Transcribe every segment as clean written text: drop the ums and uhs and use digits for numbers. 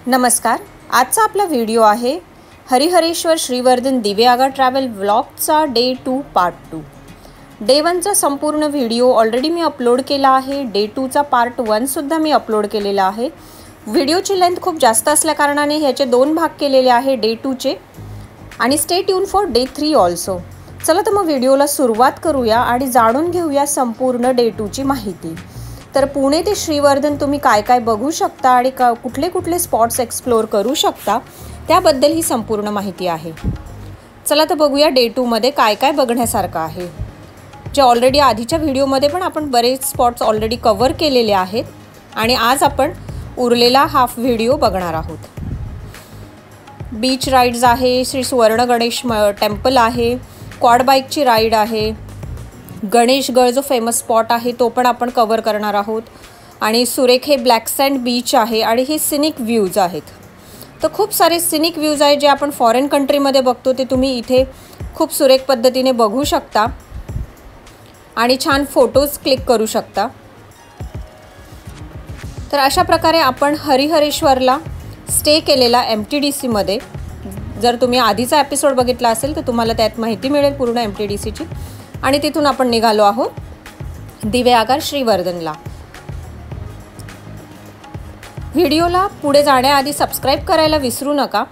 नमस्कार. आजचा आपला व्हिडिओ आहे हरिहरेश्वर श्रीवर्धन दिवेआगार ट्रॅव्हल व्लॉगचा डे 2 पार्ट 2. डे 1चा संपूर्ण व्हिडिओ ऑलरेडी मी अपलोड केला आहे. डे 2चा पार्ट 1 सुद्धा मी अपलोड केलेला आहे. व्हिडिओची लेंथ खूप जास्त असल्या कारणाने ह्याचे 2 भाग केलेले आहे डे 2चे. आणि stay tune for day 3 also. चला तर मग व्हिडिओला सुरुवात करूया आणि जाणून घेऊया संपूर्ण डे 2ची माहिती. तर पुणे ते श्रीवर्धन तुम्ही काय काय बघू शकता आणि कुठले कुठले स्पॉट्स एक्सप्लोर करू शकता त्याबद्दल ही संपूर्ण माहिती आहे. चला तर बघूया डे 2 मध्ये काय काय बघण्यासारखं आहे. जे ऑलरेडी आधीच्या व्हिडिओमध्ये पण आपण बरेच स्पॉट्स ऑलरेडी कव्हर केलेले आहेत आणि आज आपण उरलेला हाफ व्हिडिओ बघणार आहोत. बीच राईड्स आहे, श्री सुवर्ण गणेश टेम्पल आहे, क्वाड बाईकची राईड आहे, गणेशगड जो फेमस स्पॉट आहे तो पण आपण कव्हर करणार आहोत आणि सुरेख हे ब्लॅक सँड बीच आहे आणि हे सिनिक व्ह्यूज आहेत. तर खूप सारे सिनिक व्ह्यूज आहेत जे आपण फॉरेन कंट्रीमध्ये बघतो ते तुम्ही इथे खूप सुरेख पद्धतीने बघू शकता आणि छान फोटोज क्लिक करू शकता. तर अशा प्रकारे आपण हरिहरेश्वरला स्टे केलेला MTDC मध्ये. जर तुम्ही आधीचा एपिसोड बघितला असेल तर तुम्हाला त्यात माहिती मिळेल पूर्ण MTDCची. आणि तिथून आपण निघालो आहोत दिवेआगार श्रीवर्धनला. व्हिडिओला पुढे जाण्याआधी सबस्क्राईब करायला विसरू नका.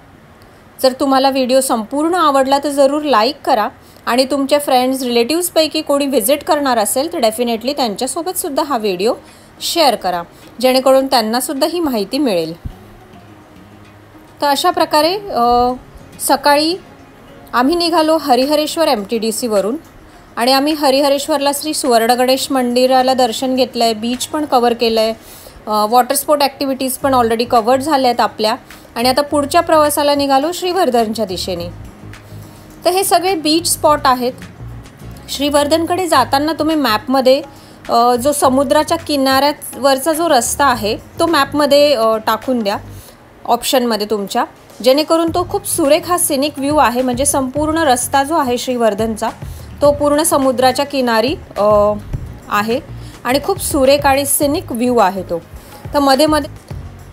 जर तुम्हाला व्हिडिओ संपूर्ण आवडला तर जरूर लाईक करा आणि तुमच्या फ्रेंड्स रिलेटिव्सपैकी कोणी व्हिजिट करणार असेल तर डेफिनेटली त्यांच्यासोबतसुद्धा हा व्हिडिओ शेअर करा जेणेकरून त्यांनासुद्धा ही माहिती मिळेल. तर अशा प्रकारे सकाळी आम्ही निघालो हरिहरेश्वर MTDCवरून आणि आम्ही हरिहरेश्वरला श्री सुवर्ण गणेश मंदिराला दर्शन घेतलं आहे. बीच पण कवर केलं आहे. वॉटर स्पोर्ट ॲक्टिव्हिटीज पण ऑलरेडी कवर्ड झाल्या आहेत आपल्या. आणि आता पुढच्या प्रवासाला निघालो श्रीवर्धनच्या दिशेने. तर हे सगळे बीच स्पॉट आहेत. श्रीवर्धनकडे जाताना तुम्ही मॅपमध्ये जो समुद्राच्या किनाऱ्यावरचा जो रस्ता आहे तो मॅपमध्ये टाकून द्या ऑप्शनमध्ये तुमच्या, जेणेकरून तो खूप सुरेख हा सिनिक व्ह्यू आहे. म्हणजे संपूर्ण रस्ता जो आहे श्रीवर्धनचा तो पूर्ण समुद्राच्या किनारी आहे आणि खूप सुरेख आणि सिनिक व्ह्यू आहे तो.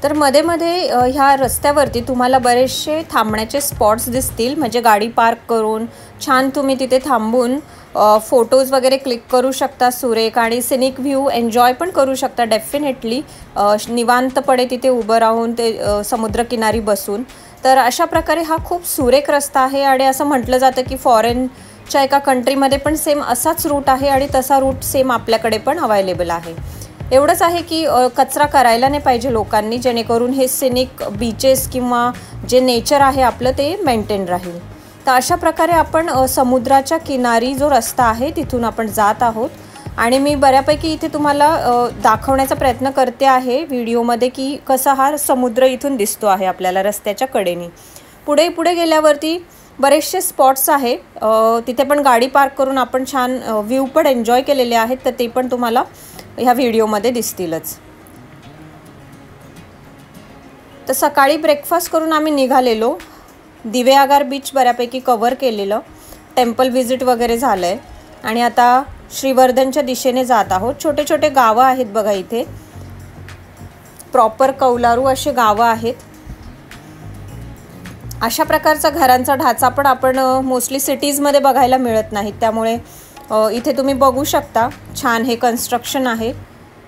तर मध्ये ह्या रस्त्यावरती तुम्हाला बरेचसे थांबण्याचे स्पॉट्स दिसतील. म्हणजे गाडी पार्क करून छान तुम्ही तिथे थांबून फोटोज वगैरे क्लिक करू शकता सुरेख आणि सिनिक व्ह्यू एन्जॉय पण करू शकता डेफिनेटली निवांतपणे तिथे उभं राहून ते समुद्रकिनारी बसून. तर अशा प्रकारे हा खूप सुरेख रस्ता आहे आणि असं म्हटलं जातं की फॉरेनच्या एका कंट्रीमध्ये पण सेम असाच रूट आहे आणि तसा रूट सेम आपल्याकडे पण अवेलेबल आहे. एवढंच आहे की कचरा करायला नाही पाहिजे लोकांनी, जेणेकरून हे सिनिक बीचेस किंवा जे नेचर आहे आपलं ते मेंटेन राहील. तर अशा प्रकारे आपण समुद्राच्या किनारी जो रस्ता आहे तिथून आपण जात आहोत आणि मी बऱ्यापैकी इथे तुम्हाला दाखवण्याचा प्रयत्न करते आहे व्हिडिओमध्ये की कसा हा समुद्र इथून दिसतो आहे आपल्याला रस्त्याच्या कडेने. पुढे गेल्यावरती बरेचसे स्पॉट्स आहे. तिथे पण गाडी पार्क करून आपण छान व्ह्यू पण एन्जॉय केलेले आहेत. तर ते पण तुम्हाला ह्या व्हिडिओमध्ये दिसतीलच. तर सकाळी ब्रेकफास्ट करून आम्ही निघालेलो. दिवेआगार बीच बऱ्यापैकी कव्हर केलेलं, टेम्पल व्हिजिट वगैरे झालं आहे आणि आता श्रीवर्धनच्या दिशेने जात आहोत. छोटे छोटे गावं आहेत बघा इथे, प्रॉपर कौलारू असे गावं आहेत. अशा प्रकारचा घरांचा ढाचा पण आपण मोस्टली सिटीजमध्ये बघायला मिळत नाहीत. त्यामुळे इथे तुम्ही बघू शकता छान हे कन्स्ट्रक्शन आहे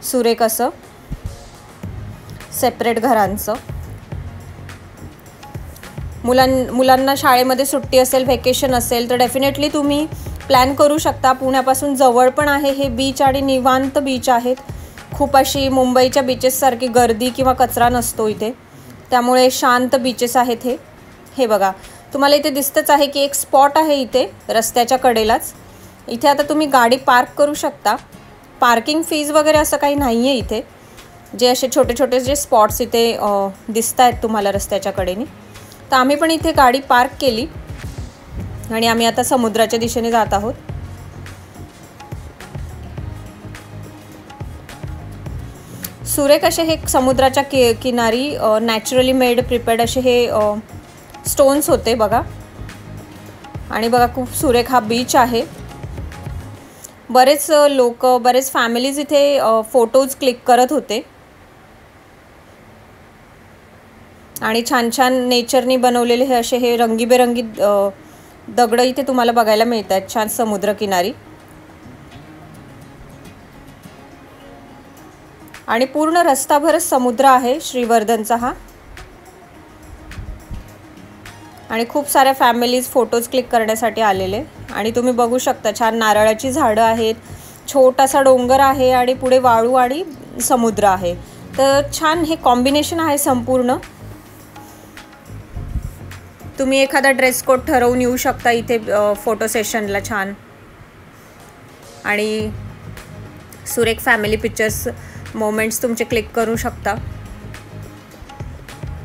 सुरेख असं सेपरेट घरांचं. मुलांना शाळेमध्ये सुट्टी असेल, व्हॅकेशन असेल तर डेफिनेटली तुम्ही प्लॅन करू शकता. पुण्यापासून जवळ पण आहे हे बीच आणि निवांत बीच आहेत. खूप अशी मुंबईच्या बीचेससारखी गर्दी किंवा कचरा नसतो इथे. त्यामुळे शांत बीचेस आहेत हे बघा तुम्हाला इथे दिसतंच आहे की एक स्पॉट आहे इथे रस्त्याच्या कडेलाच. इथे आता तुम्ही गाडी पार्क करू शकता. पार्किंग फीज वगैरे असं काही नाही आहे इथे. जे असे छोटे छोटे जे स्पॉट्स इथे दिसत आहेत तुम्हाला रस्त्याच्या कडेने. तर आम्ही पण इथे गाडी पार्क केली आणि आम्ही आता समुद्राच्या दिशेने जात आहोत. सुरेख असे हे समुद्राच्या किनारी नॅचरली मेड प्रिपेअर्ड असे हे स्टोन्स होते बघा. आणि बघा खूप सुरेख हा बीच आहे. बरेच लोक बरेच फॅमिलीज इथे फोटोज क्लिक करत होते. आणि छान छान नेचरनी बनवलेले हे असे हे रंगीबेरंगी दगड इथे तुम्हाला बघायला मिळतात छान समुद्रकिनारी. आणि पूर्ण रस्ताभरच समुद्र आहे श्रीवर्धनचा हा. आणि खूप साऱ्या फॅमिलीज फोटोज क्लिक करण्यासाठी आलेले. आणि तुम्ही बघू शकता छान नारळाची झाडं आहेत, छोटासा डोंगर आहे आणि पुढे वाळू आणि समुद्र आहे. तर छान हे कॉम्बिनेशन आहे संपूर्ण. तुम्ही एखादा ड्रेस कोड ठरवून येऊ शकता इथे फोटो सेशनला छान. आणि सुरेख फॅमिली पिक्चर्स मोमेंट्स तुमचे क्लिक करू शकता.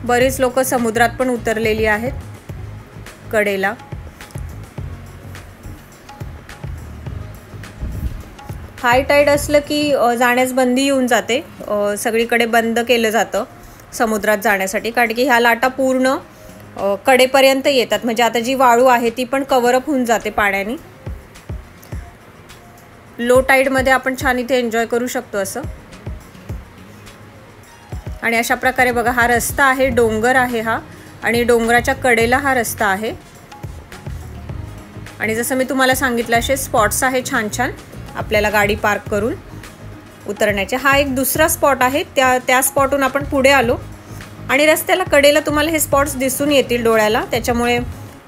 बरेच लोक समुद्रात पण उतरलेली आहेत कडेला. हाय टाईड असलं की जाण्यास बंदी येऊन जाते. सगळीकडे बंद केलं जातं समुद्रात जाण्यासाठी, कारण की ह्या लाटा पूर्ण कडेपर्यंत येतात. म्हणजे आता जी वाळू आहे ती पण कव्हरअप होऊन जाते पाण्याने. लो टाईडमध्ये आपण छान इथे एन्जॉय करू शकतो असं. आणि अशा प्रकारे बघा हा रस्ता आहे, डोंगर आहे हा, आणि डोंगराच्या कडेला हा रस्ता आहे. आणि जसं मी तुम्हाला सांगितलं असे स्पॉट्स आहे छान छान आपल्याला गाडी पार्क करून उतरण्याचे. हा एक दुसरा स्पॉट आहे. त्या स्पॉटहून आपण पुढे आलो आणि रस्त्याला कडेला तुम्हाला हे स्पॉट्स दिसून येतील डोळ्याला. त्याच्यामुळे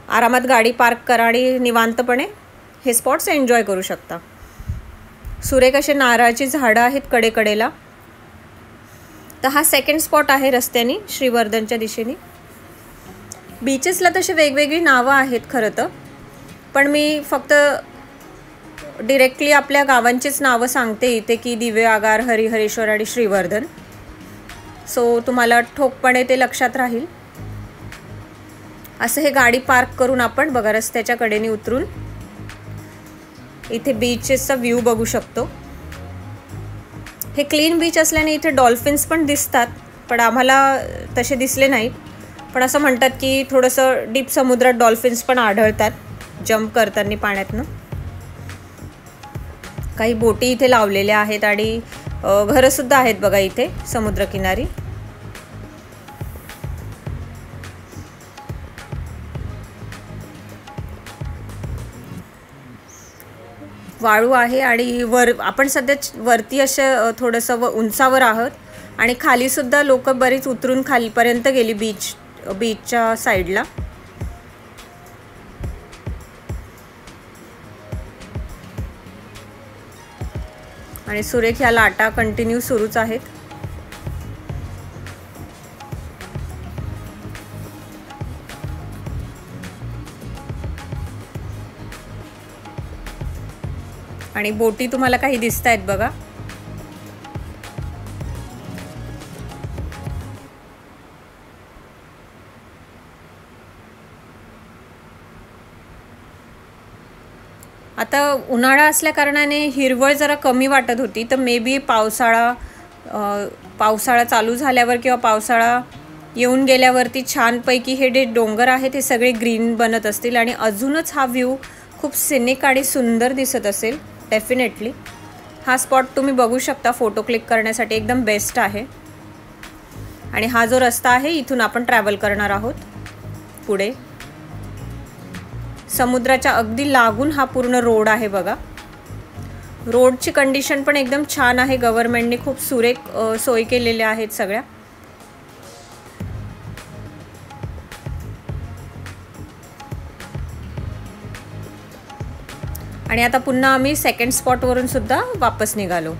आरामात गाडी पार्क करा आणि निवांतपणे हे स्पॉट्स एन्जॉय करू शकता. सुरेख असे नारळाची झाडं आहेत कडेकडेला. तर हा सेकंड स्पॉट आहे रस्त्याने श्रीवर्धनच्या दिशेने. बीचेसला तसे वेगवेगळी नावं आहेत खरं तर, पण मी फक्त डिरेक्टली आपल्या गावांचीच नावं सांगते इथे की दिवेआगार, हरिहरेश्वर आणि श्रीवर्धन. सो तुम्हाला ठोकपणे ते लक्षात राहील. असं हे गाडी पार्क करून आपण बघा रस्त्याच्या कडेने उतरून इथे बीचेसचा व्ह्यू बघू शकतो. हे क्लीन बीच असल्याने इथे डॉल्फिन्स पण दिसतात, पण आम्हाला तसे दिसले नाहीत. पण असं म्हणतात की थोडंसं डीप समुद्रात डॉल्फिन्स पण आढळतात जंप करताना पाण्यातनं. काही बोटी इथे लावलेल्या आहेत आणि घरंसुद्धा आहेत बघा इथे समुद्रकिनारी. वाळू आहे आणि आपण सध्या वरती असे थोडंसं उंचावर आहोत आणि खालीसुद्धा लोक बरीच उतरून खालीपर्यंत गेली बीचच्या साईडला. आणि सुरेख ह्या लाटा कंटिन्यू सुरूच आहेत. आणि बोटी तुम्हाला काही दिसत आहेत बघा. आता उन्हाळा असल्या कारणाने हिरवळ जरा कमी वाटत होती. तर मे बी पावसाळा चालू झाल्यावर किंवा पावसाळा येऊन गेल्यावरती छानपैकी हे जे डोंगर आहेत हे सगळे ग्रीन बनत असतील आणि अजूनच हा व्ह्यू खूप सिनिक आणि सुंदर दिसत असेल. डेफिनेटली हा स्पॉट तुम्ही बघू शकता फोटो क्लिक करण्यासाठी एकदम बेस्ट आहे. आणि हा जो रस्ता आहे इथून आपण ट्रॅव्हल करणार आहोत पुढे. समुद्राच्या अगदी लागून हा पूर्ण रोड आहे बघा. रोडची कंडिशन पण एकदम छान आहे. गव्हर्नमेंटने खूप सुरेख सोय केलेल्या आहेत सगळ्या. आणि आता पुन्हा आम्ही सेकंड स्पॉटवरून सुद्धा वापस निघालो.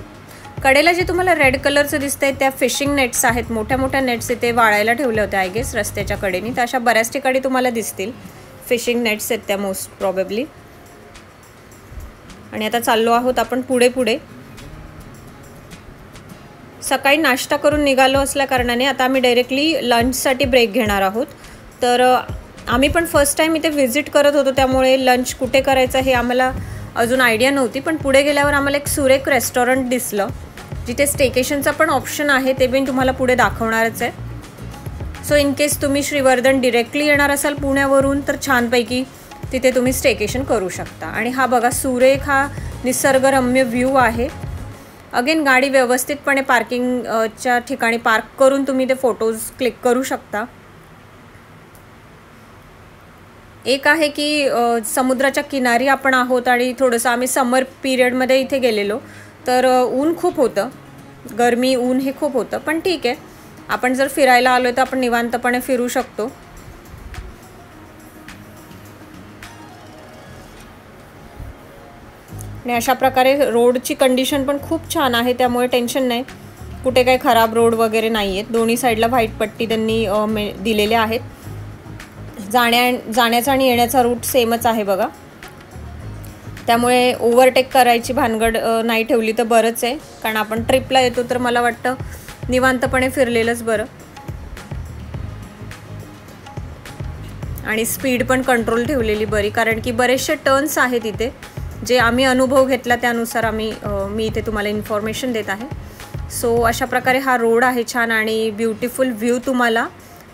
कडेला जे तुम्हाला रेड कलरचं दिसतंय त्या फिशिंग नेट्स आहेत. मोठ्या मोठ्या नेट्स इथे वाळायला ठेवल्या होत्या आय गेस रस्त्याच्या कडेने. तर अशा बऱ्याच ठिकाणी तुम्हाला दिसतील फिशिंग नेट्स आहेत त्या मोस्ट प्रॉबेबली. आणि आता चाललो आहोत आपण पुढे. सकाळी नाश्ता करून निघालो असल्या कारणाने आता आम्ही डायरेक्टली लंचसाठी ब्रेक घेणार आहोत. तर आम्ही पण फर्स्ट टाईम इथे व्हिजिट करत होतो, त्यामुळे लंच कुठे करायचं हे आम्हाला अजून आयडिया नव्हती. पण पुढे गेल्यावर आम्हाला एक सुरेख रेस्टॉरंट दिसलं जिथे स्टेकेशनचा पण ऑप्शन आहे. ते मी तुम्हाला पुढे दाखवणारच आहे. सो इन केस तुम्ही श्रीवर्धन डिरेक्टली येणार असाल पुण्यावरून तर छानपैकी तिथे तुम्ही स्टेकेशन करू शकता. आणि हा बघा सुरेख हा निसर्गरम्य व्ह्यू आहे. अगेन गाडी व्यवस्थितपणे पार्किंगच्या ठिकाणी पार्क करून तुम्ही ते फोटोज क्लिक करू शकता. एक आहे की समुद्राच्या किनारी आपण आहोत आणि थोडंसं आम्ही समर पिरियडमध्ये इथे गेलेलो, तर ऊन खूप होतं, गरमी ऊन हे खूप होतं. पण ठीक आहे, आपण जर फिरायला आलो तर आपण निवांतपणे फिरू शकतो. आणि अशा प्रकारे रोडची कंडिशन पण खूप छान आहे, त्यामुळे टेन्शन नाही, कुठे काही खराब रोड वगैरे नाही आहेत. दोन्ही साईडला व्हाईट पट्टी त्यांनी दिलेले आहेत. जाण्याचा आणि येण्याचा रूट सेमच आहे बघा, त्यामुळे ओव्हरटेक करायची भानगड नाही ठेवली तर बरंच आहे. कारण आपण ट्रिपला येतो तर मला वाटतं निवांतपणे फिरलेलंच बरं. आणि स्पीड पण कंट्रोल ठेवलेली बरी, कारण की बरेचसे टर्न्स आहेत इथे, जे आम्ही अनुभव घेतला त्यानुसार मी इथे तुम्हाला इन्फॉर्मेशन देत आहे. सो अशा प्रकारे हा रोड आहे छान आणि ब्युटिफुल व्ह्यू तुम्हाला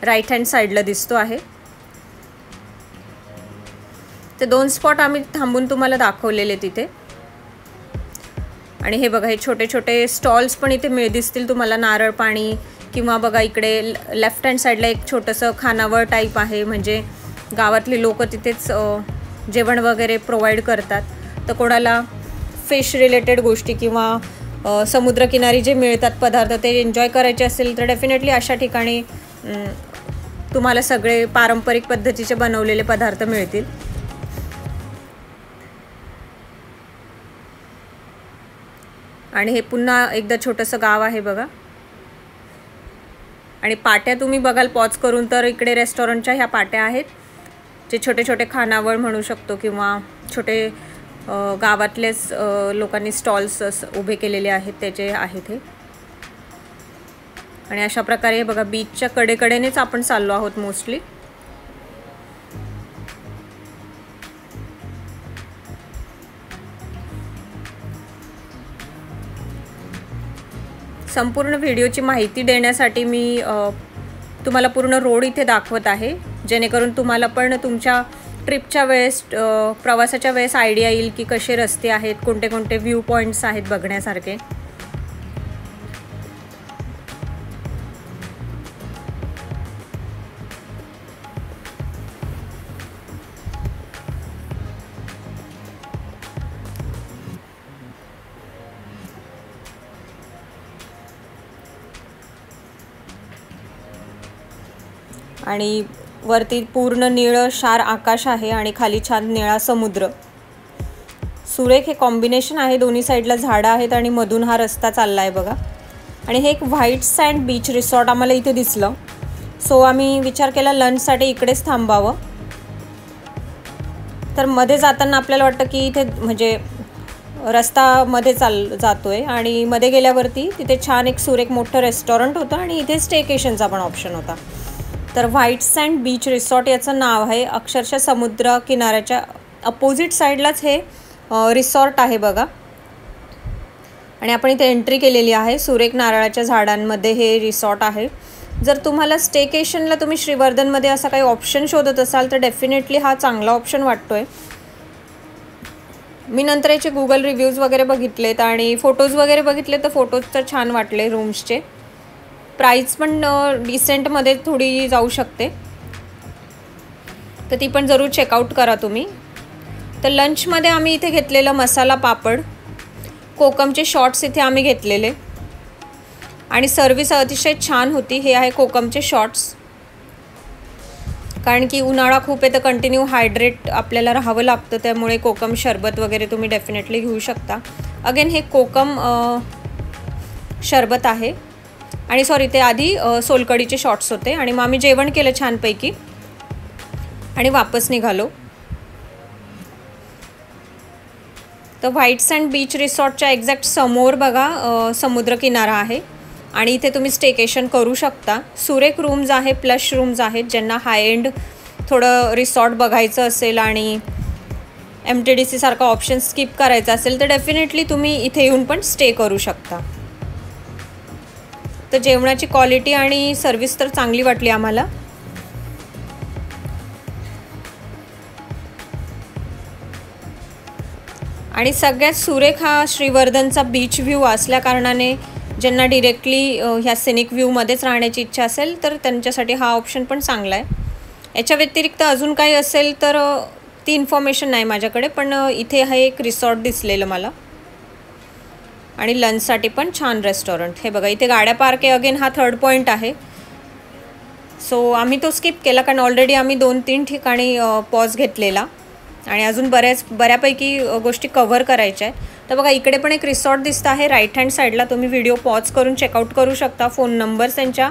राईट हँड साईडला दिसतो आहे. ते 2 स्पॉट आम्ही थांबून तुम्हाला दाखवलेले तिथे. आणि हे बघा, हे छोटे छोटे स्टॉल्स पण इथे दिसतील तुम्हाला, नारळ पाणी, किंवा बघा इकडे लेफ्ट हँड साईडला एक छोटंसं खानावळ टाईप आहे, म्हणजे गावातली लोक तिथेच जेवण वगैरे प्रोव्हाइड करतात. तर कोणाला फिश रिलेटेड गोष्टी किंवा समुद्रकिनारी जे मिळतात पदार्थ ते एन्जॉय करायचे असेल तर डेफिनेटली अशा ठिकाणी तुम्हाला सगळे पारंपरिक पद्धतीचे बनवलेले पदार्थ मिळतील. आणि हे पुन्हा एकदा छोटंसं गाव आहे बघा. आणि पाट्या तुम्ही बघाल पॉज करून तर इकडे रेस्टॉरंटच्या ह्या पाट्या आहेत, जे छोटे छोटे खानावळ म्हणू शकतो किंवा छोटे गावातलेच लोकांनी स्टॉल्स उभे केलेले आहेत त्याचे आहेत हे. आणि अशा प्रकारे बघा बीचच्या कडेकडेनेच आपण चाललो आहोत मोस्टली. संपूर्ण व्हिडिओची माहिती देण्यासाठी मी तुम्हाला पूर्ण रोड इथे दाखवत आहे, जेणेकरून तुम्हाला पण तुमच्या ट्रिपच्या वेळेस प्रवासाच्या वेळेस आयडिया येईल की कसे रस्ते आहेत, कोणते कोणते व्ह्यू पॉईंट्स आहेत बघण्यासारखे. आणि वरती पूर्ण निळं शार आकाश आहे आणि खाली छान निळा समुद्र. सुरेख हे कॉम्बिनेशन आहे, दोन्ही साईडला झाडं आहेत आणि मधून हा रस्ता चालला आहे बघा. आणि हे एक व्हाईट सँड बीच रिसॉर्ट आम्हाला इथे दिसलं, सो आम्ही विचार केला लंचसाठी इकडेच थांबावं. तर मध्ये जाताना आपल्याला वाटतं की इथे म्हणजे रस्ता मध्ये जातोय, आणि मध्ये गेल्यावरती तिथे छान एक सुरेख मोठं रेस्टॉरंट होतं आणि इथे स्टेकेशनचा पण ऑप्शन होता. तर व्हाईट सँड बीच रिसॉर्ट याचं नाव आहे. अक्षरशः समुद्र किनाऱ्याच्या अपोजिट साईडलाच हे रिसॉर्ट आहे बघा. आणि आपण इथे एंट्री केलेली आहे. सुरेख नारळाच्या झाडांमध्ये हे रिसॉर्ट आहे. जर तुम्हाला स्टेकेशनला तुम्ही श्रीवर्धनमध्ये असा काही ऑप्शन शोधत असाल तर डेफिनेटली हा चांगला ऑप्शन वाटतोय. मी नंतर याचे गुगल रिव्ह्यूज वगैरे बघितलेत आणि फोटोज वगैरे बघितले, तर फोटोज तर छान वाटले रूम्सचे. प्राईस पण डिसेंटमध्ये थोडी जाऊ शकते, तर ती पण जरूर चेकआउट करा तुम्ही. तर लंचमध्ये आम्ही इथे घेतलेलं मसाला पापड, कोकमचे शॉर्ट्स इथे आम्ही घेतलेले आणि सर्विस अतिशय छान होती. हे आहे कोकमचे शॉर्ट्स, कारण की उन्हाळा खूप आहे तर कंटिन्यू हायड्रेट आपल्याला राहावं लागतं, त्यामुळे कोकम शरबत वगैरे तुम्ही डेफिनेटली घेऊ शकता. अगेन हे कोकम शरबत आहे. आणि सॉरी, ते आधी सोलकडीचे शॉर्ट्स होते. आणि मग आम्ही जेवण केलं छानपैकी आणि वापस निघालो. तर व्हाईट सँड बीच रिसॉर्टच्या एक्झॅक्ट समोर बघा समुद्र किनारा आहे आणि इथे तुम्ही स्टेकेशन करू शकता. सुरेख रूम्स आहे, प्लस रूम्स आहेत. ज्यांना हाय एंड थोडं रिसॉर्ट बघायचं असेल आणि MTDC सारखा ऑप्शन स्किप करायचा असेल तर डेफिनेटली तुम्ही इथे येऊन पण स्टे करू शकता. तर जेवणाची क्वालिटी आणि सर्विस तर चांगली वाटली आम्हाला. आणि सगळ्यात सुरेख हा श्रीवर्धनचा बीच व्ह्यू असल्या कारणाने ज्यांना डिरेक्टली ह्या सिनिक व्ह्यूमध्येच राहण्याची इच्छा असेल तर त्यांच्यासाठी हा ऑप्शन पण चांगला आहे. याच्या व्यतिरिक्त अजून काही असेल तर ती इन्फॉर्मेशन नाही माझ्याकडे, पण इथे हा एक रिसॉर्ट दिसलेलं मला. आणि लंचसाठी पण छान रेस्टॉरंट. हे बघा इथे गाड्या पार्क आहे. अगेन हा 3rd पॉईंट आहे. सो आम्ही तो स्किप केला कारण ऑलरेडी आम्ही 2-3 ठिकाणी पॉज घेतलेला आणि अजून बऱ्यापैकी गोष्टी कव्हर करायच्या आहेत. तर बघा इकडे पण एक रिसॉर्ट दिसतं आहे राईट हँड साईडला. तुम्ही व्हिडिओ पॉज करून चेकआउट करू शकता. फोन नंबर्स त्यांच्या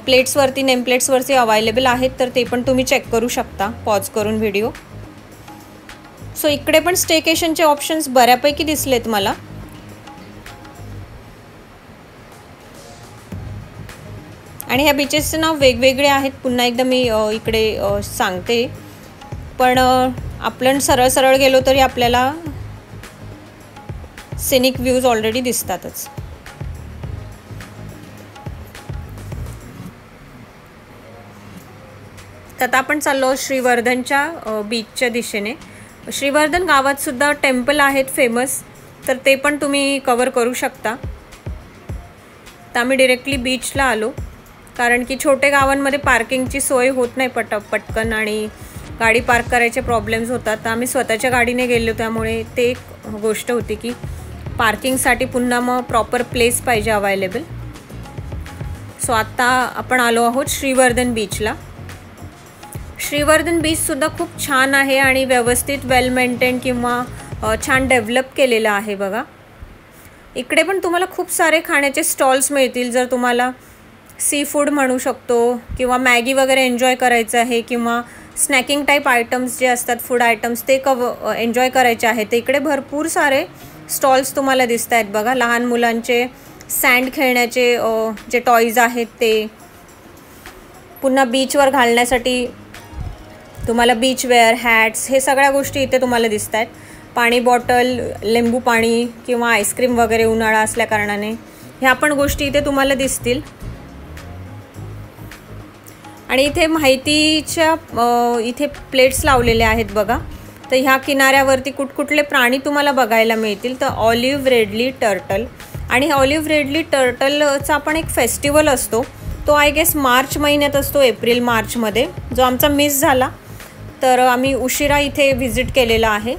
प्लेट्सवरती नेमप्लेट्सवरती अवेलेबल आहेत, तर ते पण तुम्ही चेक करू शकता पॉज करून व्हिडिओ. सो इकडे पण स्टेकेशनचे ऑप्शन्स बऱ्यापैकी दिसलेत मला. आणि ह्या बीचेसचे नाव वेगवेगळे आहेत. पुन्हा एकदा मी इकडे सांगते, पण आपण सरळ गेलो तरी आपल्याला सिनिक व्ह्यूज ऑलरेडी दिसतातच. तर आता आपण चाललो श्रीवर्धनच्या बीचच्या दिशेने. श्रीवर्धन गावात सुद्धा टेम्पल आहेत फेमस, तर ते पण तुम्ही कवर करू शकता. तर आम्ही डिरेक्टली बीचला आलो कारण की छोटे गावांमध्ये पार्किंगची सोय होत नाही पटकन आणि गाडी पार्क करायचे प्रॉब्लेम्स होतात. तर आम्ही स्वतःच्या गाडीने गेलो, त्यामुळे ते एक गोष्ट होती की पार्किंगसाठी पुन्हा मग प्रॉपर प्लेस पाहिजे अवेलेबल. सो आत्ता आपण आलो आहोत श्रीवर्धन बीचला. श्रीवर्धन बीचसुद्धा खूप छान आहे आणि व्यवस्थित वेल मेंटेन किंवा छान डेव्हलप केलेलं आहे बघा. इकडे पण तुम्हाला खूप सारे खाण्याचे स्टॉल्स मिळतील. जर तुम्हाला सी फूड म्हणू शकतो किंवा मॅगी वगैरे एन्जॉय करायचं आहे किंवा स्नॅकिंग टाईप आयटम्स जे असतात फूड आयटम्स ते एन्जॉय करायचे आहेत, तर इकडे भरपूर सारे स्टॉल्स तुम्हाला दिसत आहेत बघा. लहान मुलांचे सँड खेळण्याचे जे टॉईज आहेत ते, पुन्हा बीचवर घालण्यासाठी तुम्हाला बीचवेअर, हॅट्स, हे सगळ्या गोष्टी इथे तुम्हाला दिसत आहेत. पाणी बॉटल, लिंबू पाणी किंवा आईस्क्रीम वगैरे उन्हाळा असल्याकारणाने ह्या पण गोष्टी इथे तुम्हाला दिसतील. आणि इथे माहितीच्या इथे प्लेट्स लावलेल्या आहेत बघा. तर ह्या किनाऱ्यावरती कुठकुठले प्राणी तुम्हाला बघायला मिळतील. तर ऑलिव्ह रेडली टर्टल, आणि ऑलिव्ह रेडली टर्टलचा पण एक फेस्टिवल असतो. तो आय गेस मार्च महिन्यात असतो, एप्रिल-मार्चमध्ये, जो आमचा मिस झाला. तर आम्ही उशिरा इथे व्हिजिट केलेला आहे.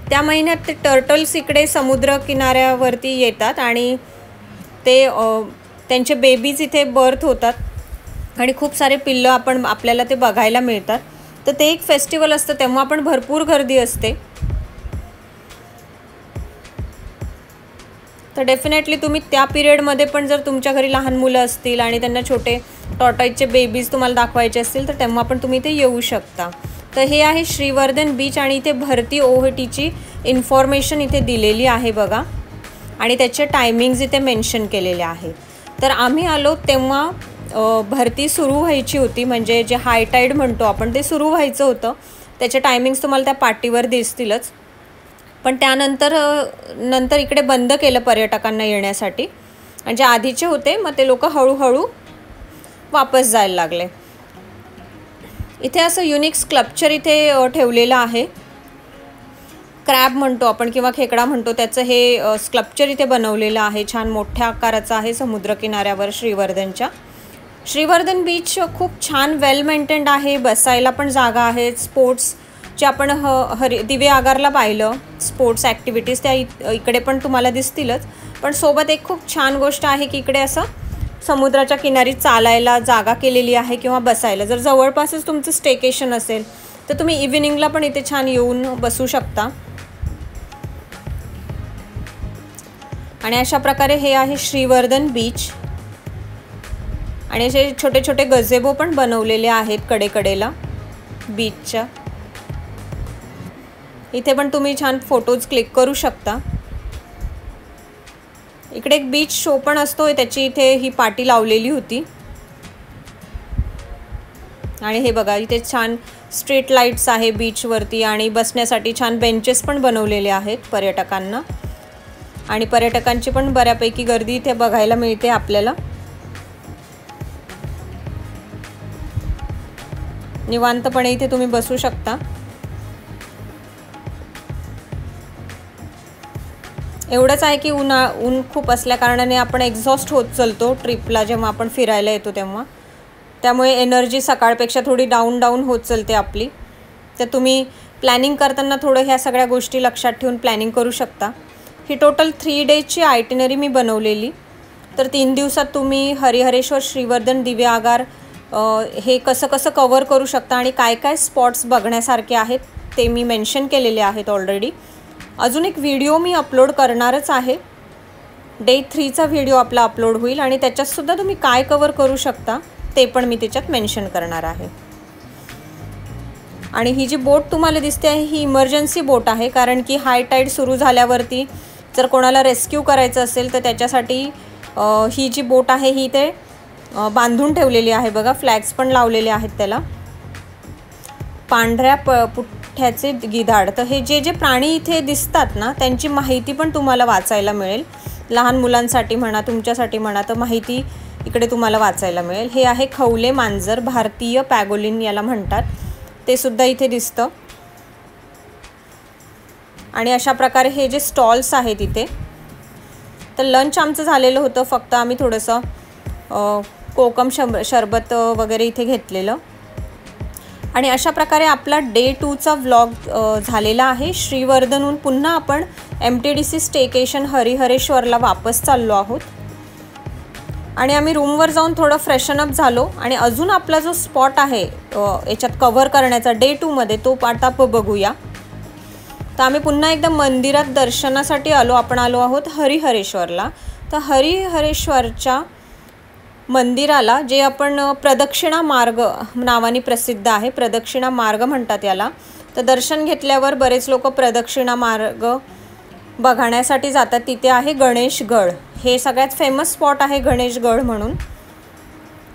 त्या महिन्यात ते टर्टल्स इकडे समुद्र किनाऱ्यावरती येतात आणि ते त्यांचे बेबीज इथे बर्थ होतात आणि खूप सारे पिल्लं आपल्याला ते बघायला मिळतात. तर ते एक फेस्टिवल असतं, तेव्हा पण भरपूर गर्दी असते. तर डेफिनेटली तुम्ही त्या पिरियडमध्ये पण जर तुमच्या घरी लहान मुलं असतील आणि त्यांना छोटे टॉर्टॉइजचे बेबीज तुम्हाला दाखवायचे असतील तर तेव्हा पण तुम्ही इथे येऊ शकता. तर हे आहे श्रीवर्धन बीच आणि इथे भरती ओहोटीची इन्फॉर्मेशन इथे दिलेली आहे बघा आणि त्याचे टायमिंग्स इथे मेन्शन केलेले आहे. तर आम्ही आलो तेव्हा भरती सुरू व्हायची होती, म्हणजे जे हाय टाईड म्हणतो आपण ते सुरू व्हायचं होतं. त्याचे टायमिंग्स तुम्हाला त्या पाटीवर दिसतीलच, पण त्यानंतर इकडे बंद केलं पर्यटकांना येण्यासाठी. आणि जे आधीचे होते मग ते लोक हळूहळू वापस जायला लागले. इथे असं युनिक स्कल्पचर इथे ठेवलेलं आहे. क्रॅब म्हणतो आपण किंवा खेकडा म्हणतो, त्याचं हे स्कल्पचर इथे बनवलेलं आहे. छान मोठ्या आकाराचं आहे समुद्रकिनाऱ्यावर श्रीवर्धनच्या. श्रीवर्धन बीच खूप छान वेल मेंटेन्ड आहे. बसायला पण जागा आहे. स्पोर्ट्स जे आपण दिवे आगारला पाहिलं, स्पोर्ट्स ॲक्टिव्हिटीज त्या इकडे पण तुम्हाला दिसतीलच. पण सोबत एक खूप छान गोष्ट आहे की इकडे असं समुद्राच्या किनारी चालायला जागा केलेली आहे किंवा बसायला. जर जवळपासच तुमचं स्टेकेशन असेल तर तुम्ही इव्हिनिंगला पण इथे छान येऊन बसू शकता. आणि अशा प्रकारे हे आहे श्रीवर्धन बीच. आणि असे छोटे छोटे गझेबो पण बनवलेले आहेत कडेकडेला बीचच्या. इथे पण तुम्ही छान फोटोज क्लिक करू शकता. इकडे एक बीच शो पण असतो, त्याची इथे ही पाटी लावलेली होती. आणि हे बघा इथे छान स्ट्रीट लाईट्स आहे बीचवरती आणि बसण्यासाठी छान बेंचेस पण बनवलेले आहेत पर्यटकांना. आणि पर्यटकांची पण बऱ्यापैकी गर्दी इथे बघायला मिळते आपल्याला. निवांतपणे इथे तुम्ही बसू शकता. एवढंच आहे की ऊन खूप असल्या कारणाने आपण एक्झॉस्ट होत चालतो ट्रिपला, जेव्हा आपण फिरायला येतो तेव्हा. त्यामुळे एनर्जी सकाळपेक्षा थोडी डाऊन होत चलते आपली. तर तुम्ही प्लॅनिंग करताना थोडं ह्या सगळ्या गोष्टी लक्षात ठेवून प्लॅनिंग करू शकता. ही टोटल 3 डेजची आयटिनरी मी बनवलेली. तर 3 दिवसात तुम्ही हरिहरेश्वर, श्रीवर्धन, दिवे आगार हे कसं कसं कवर करू शकता आणि काय काय स्पॉट्स बघण्यासारखे आहेत ते मी मेन्शन केलेले आहेत ऑलरेडी. अजून एक व्हिडिओ मी अपलोड करणारच आहे. डे 3चा व्हिडिओ आपला अपलोड होईल आणि त्याच्यातसुद्धा तुम्ही काय कवर करू शकता ते पण मी त्याच्यात मेन्शन करणार आहे. आणि ही जी बोट तुम्हाला दिसते आहे ही इमर्जन्सी बोट आहे, कारण की हाय टाईड सुरू झाल्यावरती जर कोणाला रेस्क्यू करायचं असेल तर त्याच्यासाठी ही जी बोट आहे ही ते बांधून ठेवलेली आहे. बघा फ्लॅग्स पण लावलेले आहेत त्याला. पांढऱ्या पुठ्ठ्याचे गिधाड. तर हे जे प्राणी इथे दिसतात ना त्यांची माहिती पण तुम्हाला वाचायला मिळेल. लहान मुलांसाठी म्हणा, तुमच्यासाठी म्हणा, तर माहिती इकडे तुम्हाला वाचायला मिळेल. हे आहे खवले मांजर, भारतीय पॅगोलिन याला म्हणतात. ते सुद्धा इथे दिसतं. आणि अशा प्रकारे हे जे स्टॉल्स आहेत इथे. तर लंच आमचं झालेलं होतं, फक्त आम्ही थोडंसं कोकम शरबत वगैरे इथे घेतलेलं. आणि अशा प्रकारे आपला डे 2चा व्लॉग झालेला आहे. श्रीवर्धनहून पुन्हा आपण MTDC स्टेकेशन हरिहरेश्वरला वापस चाललो आहोत. आणि आम्ही रूमवर जाऊन थोडं फ्रेशन अप झालो आणि अजून आपला जो स्पॉट आहे याच्यात कव्हर करण्याचा डे 2मध्ये तो आता बघूया. तर आम्ही पुन्हा एकदा मंदिरात दर्शनासाठी आपण आलो आहोत हरिहरेश्वरला. तर हरिहरेश्वरच्या मंदिराला जे आपण प्रदक्षिणा मार्ग नावाने प्रसिद्ध आहे, प्रदक्षिणा मार्ग म्हणतात याला. तर दर्शन घेतल्यावर बरेच लोक प्रदक्षिणा मार्ग बघण्यासाठी जातात. तिथे आहे गणेशगड. हे सगळ्यात फेमस स्पॉट आहे गणेशगड म्हणून.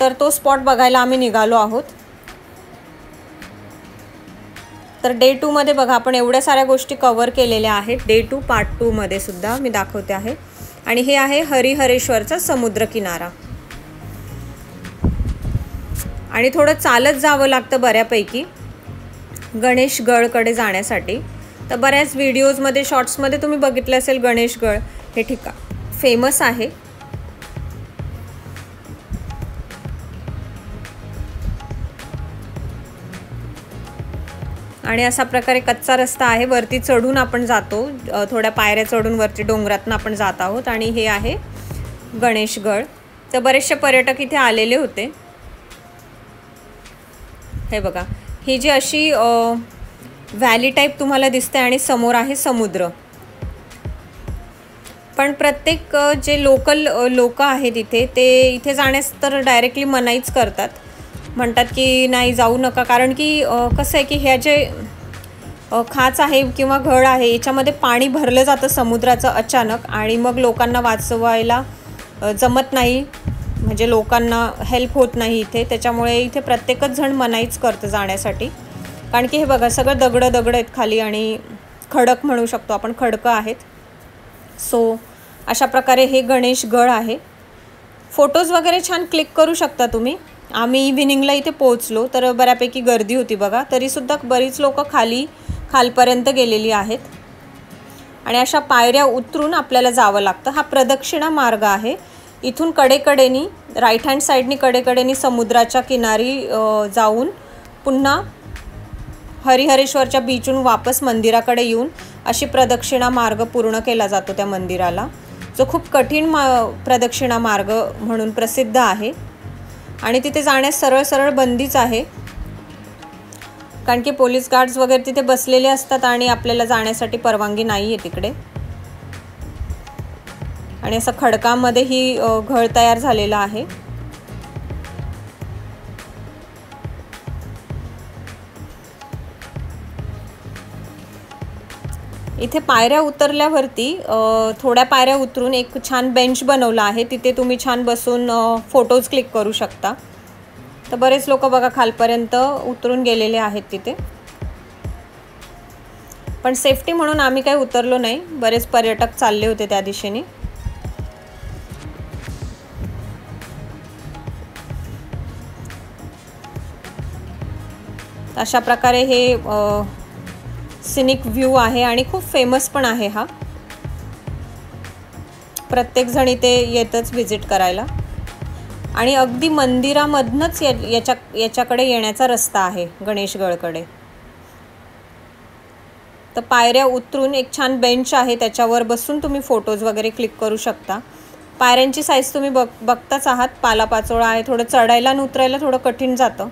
तर तो स्पॉट बघायला आम्ही निघालो आहोत. तर डे 2मध्ये बघा आपण एवढ्या साऱ्या गोष्टी कव्हर केलेल्या आहेत. डे 2 पार्ट 2मध्ये सुद्धा मी दाखवते आहे. आणि हे आहे हरिहरेश्वरचा समुद्रकिनारा. आणि थोडं चालत जावं लागतं बऱ्यापैकी गणेशगडकडे जाण्यासाठी. तर बऱ्याच व्हिडिओजमध्ये, शॉर्ट्समध्ये तुम्ही बघितलं असेल गणेशगड हे ठिकाण फेमस आहे. आणि असा प्रकारे कच्चा रस्ता आहे. वरती चढून आपण जातो, थोड्या पायऱ्या चढून वरती डोंगरातून आपण जात आहोत. आणि हे आहे गणेशगड. तर बरेचसे पर्यटक इथे आलेले होते. हे बघा, ही जी अशी व्हॅली टाईप तुम्हाला दिसते आणि समोर आहे समुद्र. पण प्रत्येक जे लोकल लोक आहेत इथे ते इथे जाण्यास तर डायरेक्टली मनाईच करतात. म्हणतात की नाही जाऊ नका, कारण की कसं आहे की ह्या जे खाच आहे किंवा घड आहे याच्यामध्ये पाणी भरलं जातं समुद्राचं अचानक. आणि मग लोकांना वाचवायला जमत नाही, म्हणजे लोकांना हेल्प होत नाही इथे. त्याच्यामुळे इथे प्रत्येकच जण मनाईच करतं जाण्यासाठी. कारण की हे बघा सगळं दगड आहेत खाली आणि खडक म्हणू शकतो आपण, खडकं आहेत. सो अशा प्रकारे हे गणेशगड आहे. फोटोज वगैरे छान क्लिक करू शकता तुम्ही. आम्ही इव्हिनिंगला इथे पोहोचलो तर बऱ्यापैकी गर्दी होती बघा. तरीसुद्धा बरीच लोक खालपर्यंत गेलेली आहेत. आणि अशा पायऱ्या उतरून आपल्याला जावं लागतं. हा प्रदक्षिणा मार्ग आहे. इथून कडेकडेनी राईट हँड साईडनी कडेकडेनी समुद्राच्या किनारी जाऊन पुन्हा हरिहरेश्वरच्या बीचहून वापस मंदिराकडे येऊन अशी प्रदक्षिणा मार्ग पूर्ण केला जातो त्या मंदिराला, जो खूप कठीण प्रदक्षिणा मार्ग म्हणून प्रसिद्ध आहे. आणि तिथे जाण्यास सरळ बंदीच आहे, कारण की पोलीस गार्ड्स वगैरे तिथे बसलेले असतात आणि आपल्याला जाण्यासाठी परवानगी नाही आहे तिकडे. आणि असं खडकामध्ये ही घळ तयार झालेला आहे. इथे पायऱ्या उतरल्यावरती थोड्या पायऱ्या उतरून एक छान बेंच बनवला आहे. तिथे तुम्ही छान बसून फोटोज क्लिक करू शकता. तर बरेच लोक बघा खालपर्यंत उतरून गेलेले आहेत तिथे. पण सेफ्टी म्हणून आम्ही काही उतरलो नाही. बरेच पर्यटक चालले होते त्या दिशेने. अशा प्रकारे हे सिनिक व्ह्यू आहे आणि खूप फेमस पण आहे हा. प्रत्येक जण इथे येतच व्हिजिट करायला. आणि अगदी मंदिरामधनंच याच्याकडे येण्याचा रस्ता आहे गणेशगडकडे. तर पायऱ्या उतरून एक छान बेंच आहे, त्याच्यावर बसून तुम्ही फोटोज वगैरे क्लिक करू शकता. पायऱ्यांची साईज तुम्ही बघताच आहात, पालापाचोळा आहे, थोडं चढायला आणि उतरायला थोडं कठीण जातं.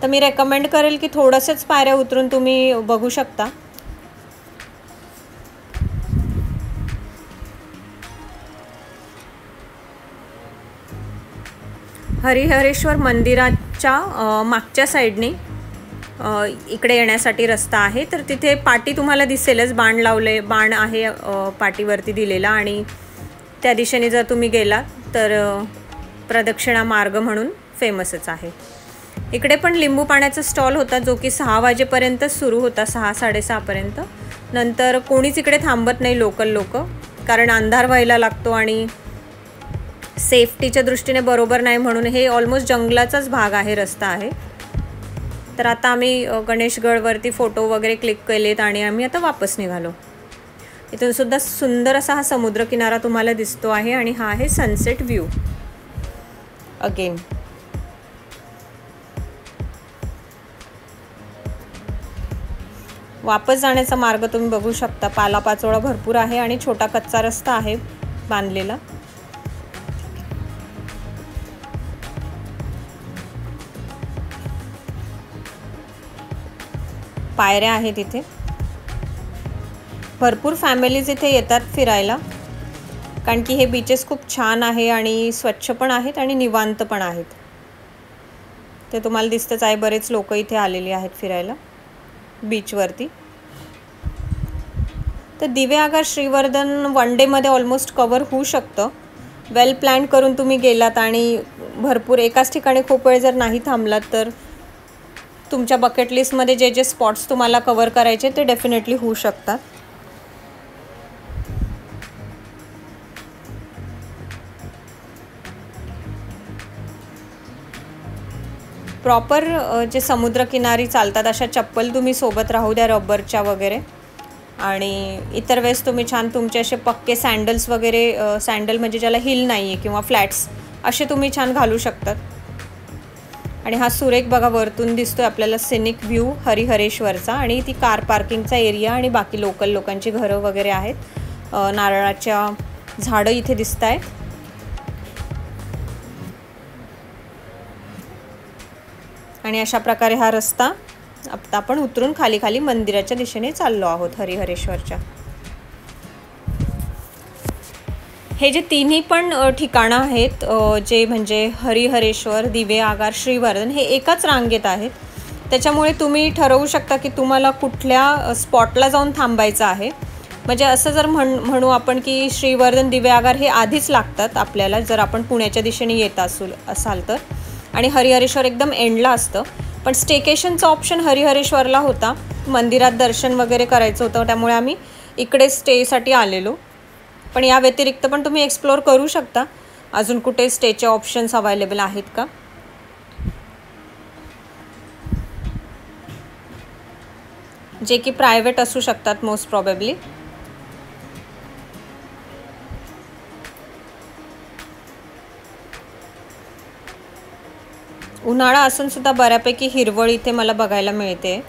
तर मी रेकमेंड करेल की थोडंसंच पायऱ्या उतरून तुम्ही बघू शकता. हरिहरेश्वर मंदिराच्या मागच्या साईडने इकडे येण्यासाठी रस्ता आहे. तर तिथे पाटी तुम्हाला दिसेलच, बाण आहे पाटीवरती दिलेला, आणि त्या दिशेने जर तुम्ही गेला तर प्रदक्षिणा मार्ग म्हणून फेमसच आहे. इकडे पण लिंबू पाण्याचा स्टॉल होता, जो की 6 वाजेपर्यंतच सुरू होता, 6-6:30पर्यंत. नंतर कोणीच इकडे थांबत नाही लोक, कारण अंधार व्हायला लागतो आणि सेफ्टीच्या दृष्टीने बरोबर नाही म्हणून. हे ऑलमोस्ट जंगलाचाच भाग आहे, रस्ता आहे. तर आता आम्ही गणेशगडवरती फोटो वगैरे क्लिक केलेत आणि आम्ही आता वापस निघालो. इथून सुद्धा सुंदर असा हा समुद्रकिनारा तुम्हाला दिसतो आहे आणि हा आहे सनसेट व्ह्यू अगेन. वापस जाण्याचा मार्ग तुम्ही बघू शकता, पालापाचोळा भरपूर आहे आणि छोटा कच्चा रस्ता आहे बांधलेला. पायऱ्या आहेत इथे. भरपूर फॅमिलीज इथे येतात फिरायला, कारण की हे बीचेस खूप छान आहे आणि स्वच्छ पण आहेत आणि निवांत पण आहेत. ते तुम्हाला दिसतंच आहे, बरेच लोक इथे आलेली आहेत फिरायला बीचवरती. तर दिवेआगार श्रीवर्धन वन डेमध्ये ऑलमोस्ट कवर होऊ शकतं, वेल प्लॅन करून तुम्ही गेलात आणि भरपूर एकाच ठिकाणी खूप वेळ जर नाही थांबलात तर तुमच्या बकेट लिस्टमध्ये जे जे स्पॉट्स तुम्हाला कवर करायचे ते डेफिनेटली होऊ शकतात. प्रॉपर जे समुद्रकिनारी चालतात अशा चप्पल तुम्ही सोबत राहू द्या, रबरच्या वगैरे. आणि इतर वेळेस तुम्ही छान तुमचे असे पक्के सँडल्स वगैरे, सँडल म्हणजे ज्याला हिल नाही आहे किंवा फ्लॅट्स, असे तुम्ही छान घालू शकतात. आणि हा सुरेख बघा वरतून दिसतोय आपल्याला सिनिक व्ह्यू हरिहरेश्वरचा. आणि ती कार पार्किंगचा एरिया आणि बाकी लोकल लोकांची घरं वगैरे आहेत. नारळाच्या झाडं इथे दिसत आहेत. आणि अशा प्रकारे हा रस्ता आता आपण उतरून खाली खाली मंदिराच्या दिशेने चाललो आहोत हरिहरेश्वरच्या. हे जे तिन्ही पण ठिकाणं आहेत, जे म्हणजे हरिहरेश्वर, दिवेआगार, श्रीवर्धन, हे एकाच रांगेत आहेत. त्याच्यामुळे तुम्ही ठरवू शकता की तुम्हाला कुठल्या स्पॉटला जाऊन थांबायचं आहे. म्हणजे असं जर म्हणू आपण की श्रीवर्धन, दिवेआगार हे आधीच लागतात आपल्याला, जर आपण पुण्याच्या दिशेने येत असाल तर. आणि हरिहरेश्वर एकदम एंडला असतं. पण स्टेकेशनचा ऑप्शन हरिहरेश्वरला होता, मंदिरात दर्शन वगैरे करायचं होतं, त्यामुळे आम्ही इकडे स्टेसाठी आलेलो. पण या व्यतिरिक्त पण तुम्ही एक्सप्लोर करू शकता अजून कुठे स्टेचे ऑप्शन्स अवेलेबल आहेत का. जे की प्रायव्हेट असू शकतात मोस्ट प्रॉबेबली. उन्हाळा असून सुद्धा बऱ्यापैकी हिरवळ इथे मला बघायला मिळते.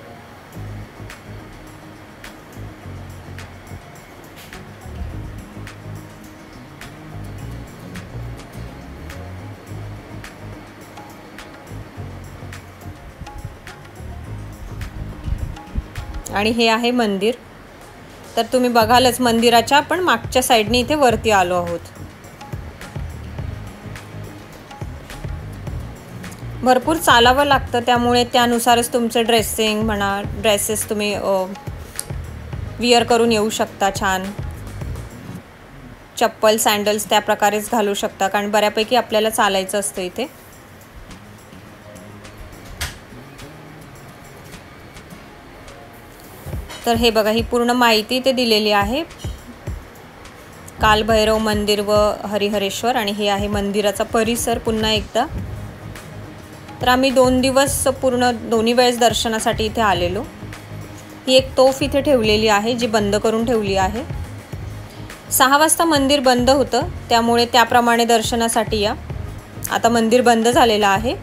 आणि हे आहे मंदिर. तर तुम्ही बघालच मंदिराच्या पण मागच्या साईडने इथे वरती आलो आहोत. भरपूर चालावं लागतं, त्यामुळे त्यानुसारच तुमचं ड्रेसिंग म्हणा, ड्रेसेस तुम्ही विअर करून येऊ शकता. छान चप्पल, सँडल्स त्या प्रकारेच घालू शकता, कारण बऱ्यापैकी आपल्याला चालायचं असतं इथे. तर हे बघा, ही पूर्ण माहिती इथे दिलेली आहे, कालभैरव मंदिर व हरिहरेश्वर. आणि हे आहे मंदिराचा परिसर पुन्हा एकदा. तर आम्ही 2 दिवस पूर्ण दोन्ही वेळेस दर्शनासाठी इथे आलेलो. ही एक तोफ इथे ठेवलेली आहे, जी बंद करून ठेवली आहे. 6 वाजता मंदिर बंद होतं, त्यामुळे त्याप्रमाणे दर्शनासाठी या. आता मंदिर बंद झालेलं आहे.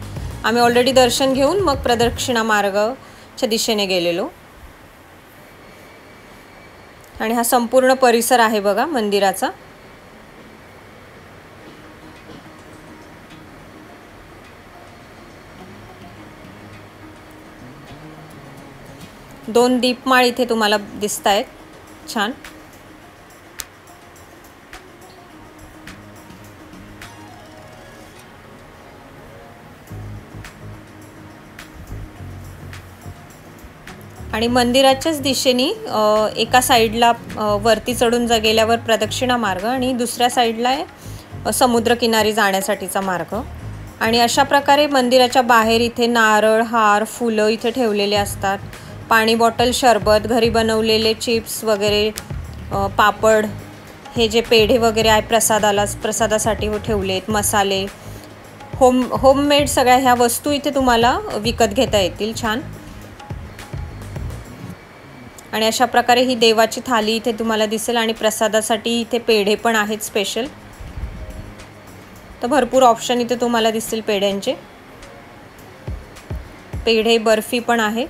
आम्ही ऑलरेडी दर्शन घेऊन मग प्रदक्षिणा मार्गाच्या दिशेने गेलेलो. आणि हा संपूर्ण परिसर आहे बघा मंदिराचा. दोन दीपमाळ इथे तुम्हाला दिसतायत छान. आणि मंदिराच्याच दिशेने एका साईडला वरती चढून गेल्यावर प्रदक्षिणा मार्ग आणि दुसऱ्या साईडला आहे समुद्रकिनारी जाण्यासाठीचा मार्ग. आणि अशा प्रकारे मंदिराच्या बाहेर इथे नारळ, हार, फुलं इथे ठेवलेले असतात. पाणी बॉटल, शरबत, घरी बनवलेले चिप्स वगैरे, पापड, हे जे पेढे वगैरे आहे प्रसादासाठी ठेवलेत, मसाले, होममेड सगळ्या ह्या वस्तू इथे तुम्हाला विकत घेता येतील छान. आणि अशा प्रकारे ही देवाची थाली इथे तुम्हाला दिसेल. आणि प्रसादासाठी इथे पेढे पण आहेत स्पेशल. तर भरपूर ऑप्शन इथे तुम्हाला दिसतील पेढ्यांचे. पेढे, बर्फी पण आहे.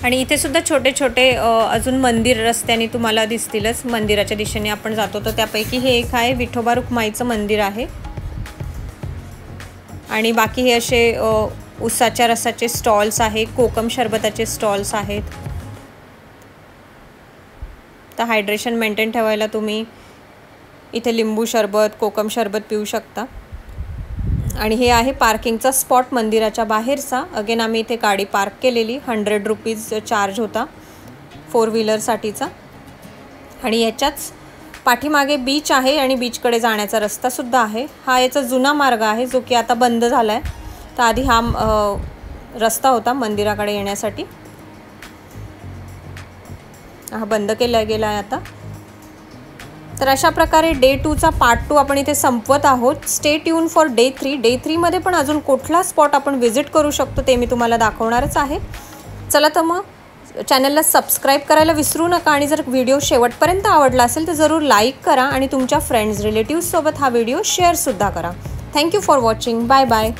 आणि इथे सुद्धा छोटे छोटे अजून मंदिर रस्त्याने तुम्हाला दिसतीलच. मंदिराच्या दिशेने आपण जातो तर त्यापैकी हे एक आहे विठोबा रुक्माईचं मंदिर आहे. आणि बाकी हे असे उसाच्या रसाचे स्टॉल्स आहेत, कोकम शरबताचे स्टॉल्स आहेत. तर हायड्रेशन मेंटेन ठेवायला तुम्ही इथे लिंबू सरबत, कोकम शरबत पिऊ शकता. आणि हे आहे पार्किंगचा स्पॉट मंदिराच्या बाहेरचा. अगेन आम्ही इथे गाडी पार्क केलेली. 100 रुपीज चार्ज होता 4 व्हीलरसाठीचा. आणि याच्याच पाठीमागे बीच आहे आणि बीचकडे जाण्याचा रस्तासुद्धा आहे. हा याचा जुना मार्ग आहे जो की आता बंद झाला आहे. तर आधी हा रस्ता होता मंदिराकडे येण्यासाठी. हा बंद केला गेला आहे आता. तर अशा प्रकारे डे 2चा पार्ट 2 आपण इथे संपवत आहोत. Stay tune for day 3. Day 3मध्ये पण अजून कुठला स्पॉट आपण व्हिजिट करू शकतो ते मी तुम्हाला दाखवणारच आहे. चला तर मग चॅनलला सबस्क्राईब करायला विसरू नका. आणि जर व्हिडिओ शेवटपर्यंत आवडला असेल तर जरूर लाईक करा आणि तुमच्या फ्रेंड्स, रिलेटिव्हसोबत हा व्हिडिओ शेअरसुद्धा करा. Thank you for watching. Bye bye.